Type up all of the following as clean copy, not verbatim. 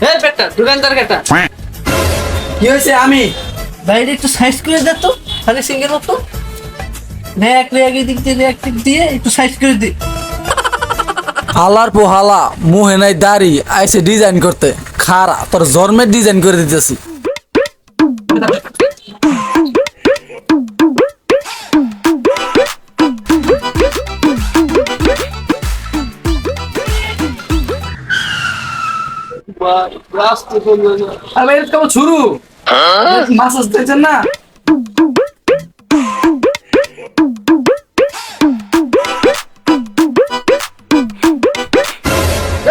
এই বেটা দোকানদার কেটা কি হয়েছে? আমি বাইরে একটু সাইজ করে দে তো, খালি সিঙ্গেল মতো এক রেগ দিক দিয়ে এক দিক দিয়ে একটু সাইজ করে দে। হালার পোহালা মুহে নাই দাড়ি আইসে ডিজাইন করতে, খারা তোর জন্মের ডিজাইন করে দিতেছি। আরে এটা কেমন শুরু মাছ আসতেছেন না?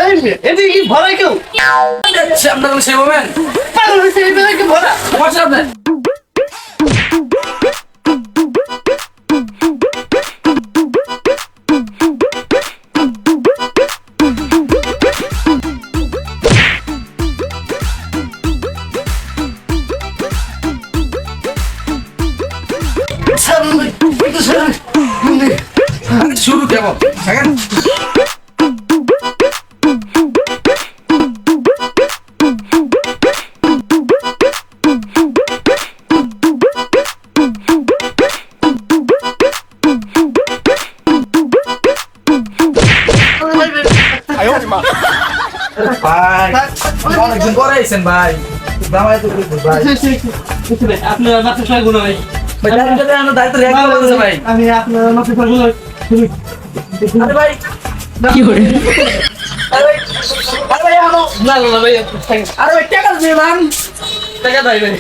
এই মেয়ে, এদিকে কি ভরাই কেউ? আপনার সেই মোমেন্ট পাগল হয়েছে, এদিকে কি ভরা? আপনার ছাড়ুন ভাই, একটু ছাড়ুন। শুরু কেমন দেখেন? ভাই অনেকদিন পরে আইছেন ভাই, দামাই তো ভাই আপনার মাথা ছয় গুণ ভাই। ভাই দাঁড়িয়ে আমার দায়িত্ব রেখে বলছে ভাই। আমি আপনার মাথা ছয় গুণ। আরে ভাই কি করে? আরে ভাই আরে ভাই আনো না না না ভাই, আরে ভাই টাকা দিয়ে মান টাকা দেয় ভাই।